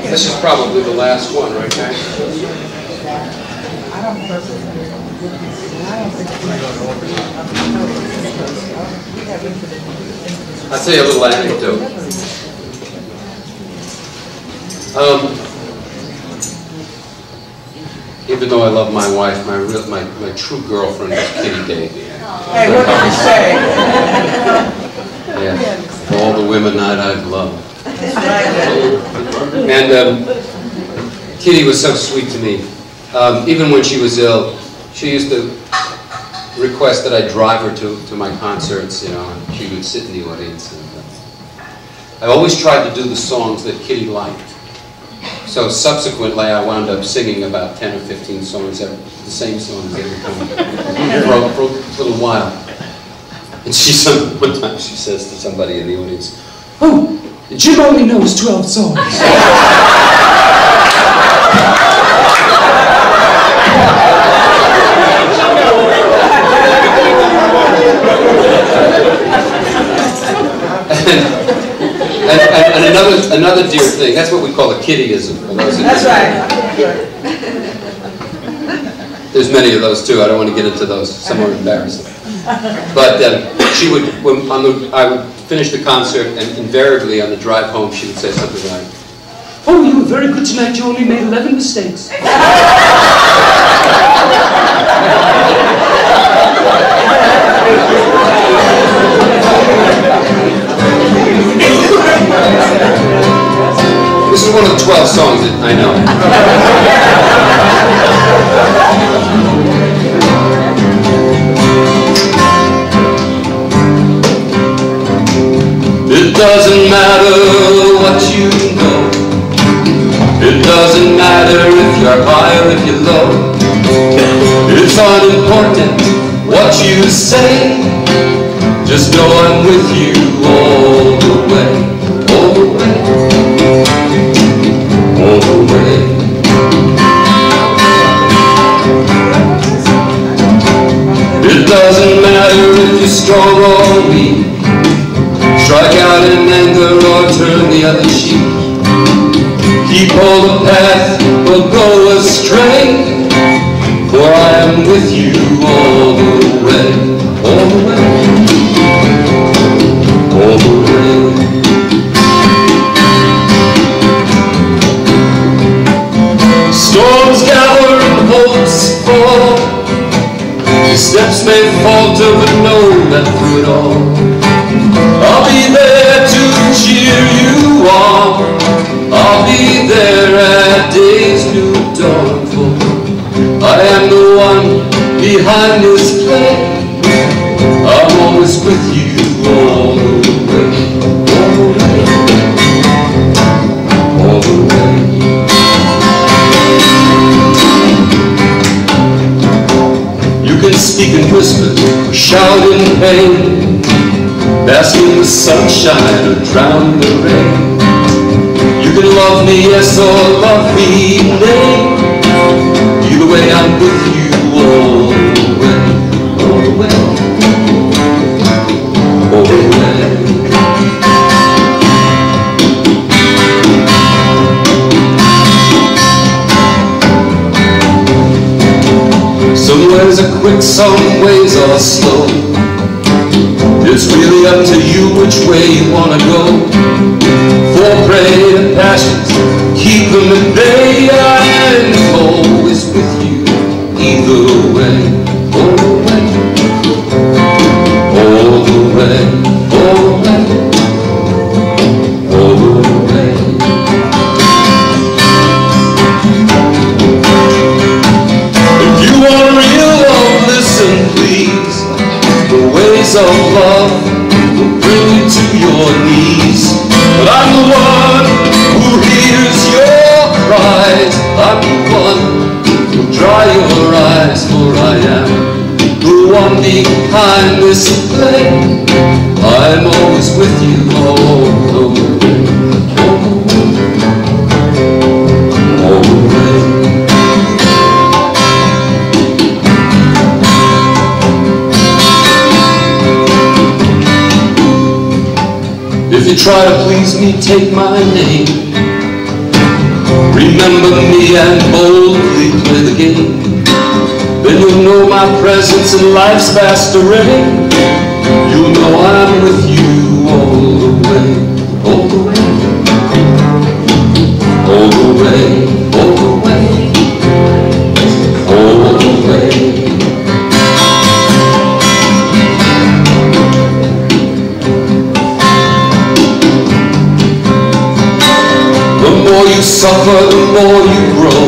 This is probably the last one, right, guys? I'll tell you a little anecdote. Even though I love my wife, my true girlfriend is Kitty Day. Hey, what did you say? Yeah, all the women that I've loved. And Kitty was so sweet to me. Even when she was ill, she used to request that I drive her to my concerts, you know, and she would sit in the audience. And, I always tried to do the songs that Kitty liked. So subsequently, I wound up singing about 10 or 15 songs, the same songs every time, for a little while. And one time she says to somebody in the audience, "Oh, Jim only knows 12 songs." And another dear thing, that's what we call a kittyism. That's right. There's many of those too. I don't want to get into those. Some are embarrassing. But she would, I would finish the concert, and invariably on the drive home, she would say something like, "Oh, you were very good tonight. You only made 11 mistakes." This is one of the 12 songs that I know. It doesn't matter what you know. It doesn't matter if you're high or if you're low. It's unimportant what you say. Just know I'm with you all the way, all the way, all the way. It doesn't matter if you're strong or weak. Strike out in anger or turn the other cheek. Keep hold of path or go astray. For I am with you all the way, all the way, all the way. Storms gather and hopes fall. Steps may falter, but know that through it all, I'll be there to cheer you on. I'll be there at day's new dawn. For I am the one behind this play. I'm always with you all the way, all the way, all the way. You can speak and whisper, shout in pain, bask in the sunshine or drown in the rain. You can love me, yes, or love me, nay. Either way, I'm with you all the way, all the way, all the way. Some ways are quick, some ways are slow. It's really up to you which way you want to go. For prey to passions, keep them at bay. I'm always with you, either way, all the way, all the way, all the way, all the way. If you want real love, listen please. The ways of love will bring you to your knees. But I'm the one who hears your cries. I'm the one who'll dry your eyes. For I am the one behind this play. I'm always with you all the way, all the way, all the way. If you try to please me, take my name. Remember me and boldly play the game. Then you'll know my presence in life's vast array. You'll know I'm with you all the way, all the way, all the way, all the way, all the way. The more you suffer, the more you grow.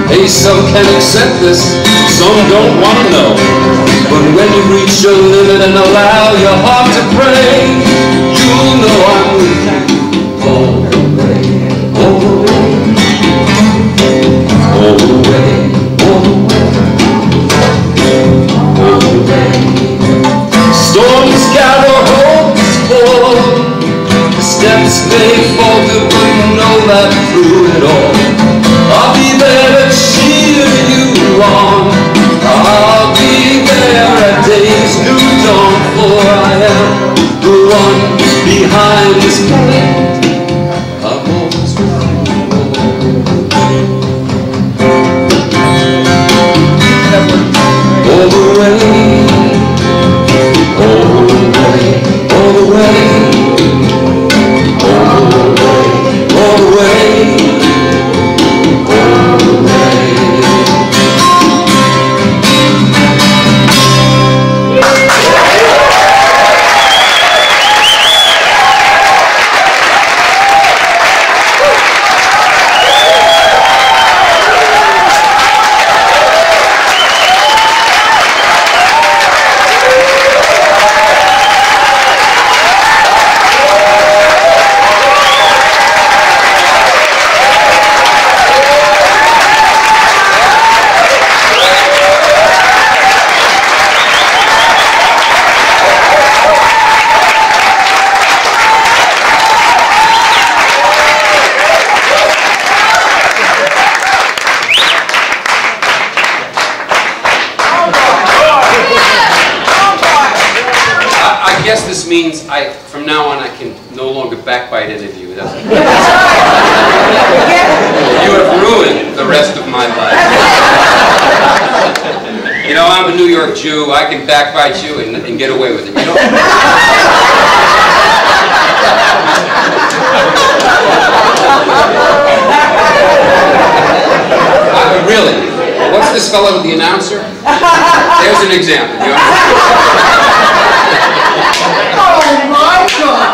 Hey, some can accept this, some don't want to know. But when you reach your limit and allow your heart to pray, you'll know I'm with you all the way, all the way, all the way, all the way, all the way. Storms gather, hopes fall. The steps may falter, but you know that through it all, I'll be there to cheer you on. I'll be there at day's new dawn, for I am the one behind this moment. I'm always with you. All the way, all the way, all the way, all the way, all the way. Means from now on I can no longer backbite any of you. You have ruined the rest of my life. You know, I'm a New York Jew. I can backbite you and get away with it. You know? Really? What's this fellow with the announcer? There's an example. You know? Oh my God!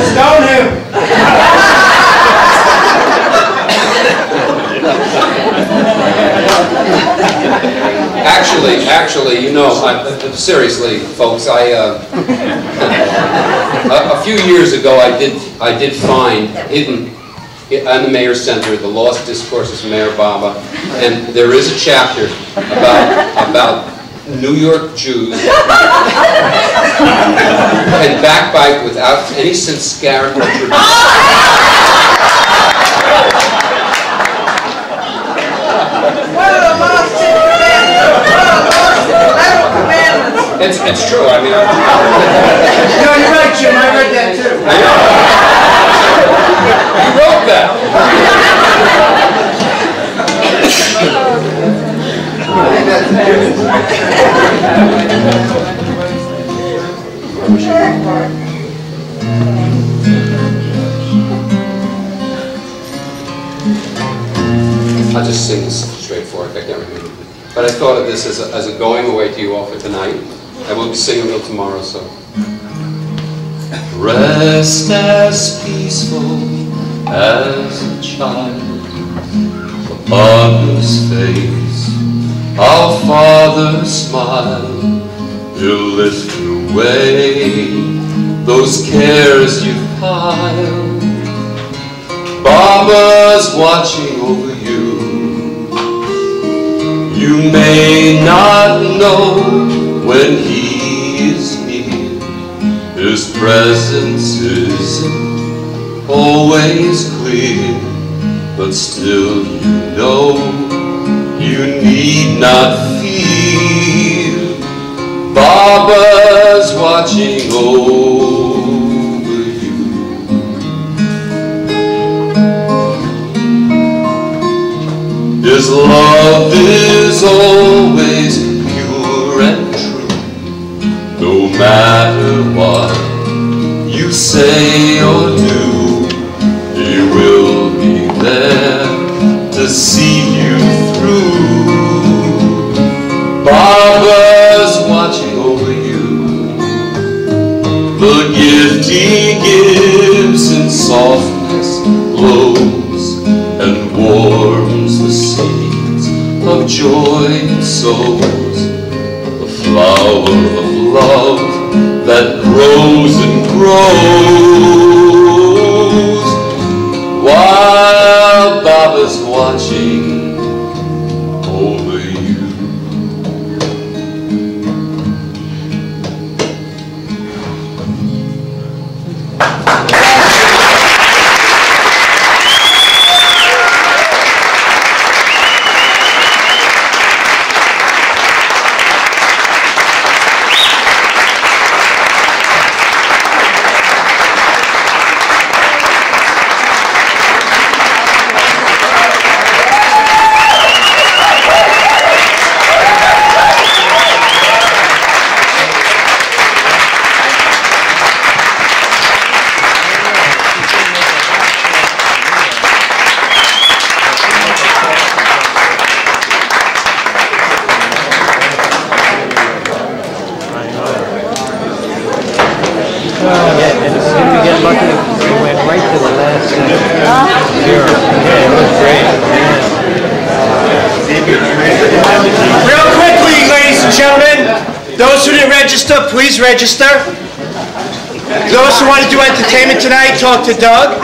Stone him! Actually, you know, seriously, folks, a few years ago I did find hidden on the Mayor's Center, the Lost Discourses of Mayor Baba, and there is a chapter about New York Jews can backbite without any sincerity or tradition. It's true. I mean, No, you're right, Jim. I read that too. I know. You wrote that. I'll just sing this straightforward. I can't remember. But I thought of this as a going away to you all for tonight. I will be singing till tomorrow, so. Rest as peaceful as a child upon whose face our Father smile. He'll lift away those cares you've piled. Baba's watching over you. You may not know when He is near. His presence isn't always clear, but still you know you need not fear. Baba's watching over you. His love is always pure and true. No matter what you say or do, He will be there to see you through. Baba's watching over you. The gift He gives in softness glows and warms the seeds of joy and sows. The flower of love that grows and grows while Baba's watching over you. Real quickly, ladies and gentlemen, those who didn't register, please register. Those who want to do entertainment tonight, talk to Doug.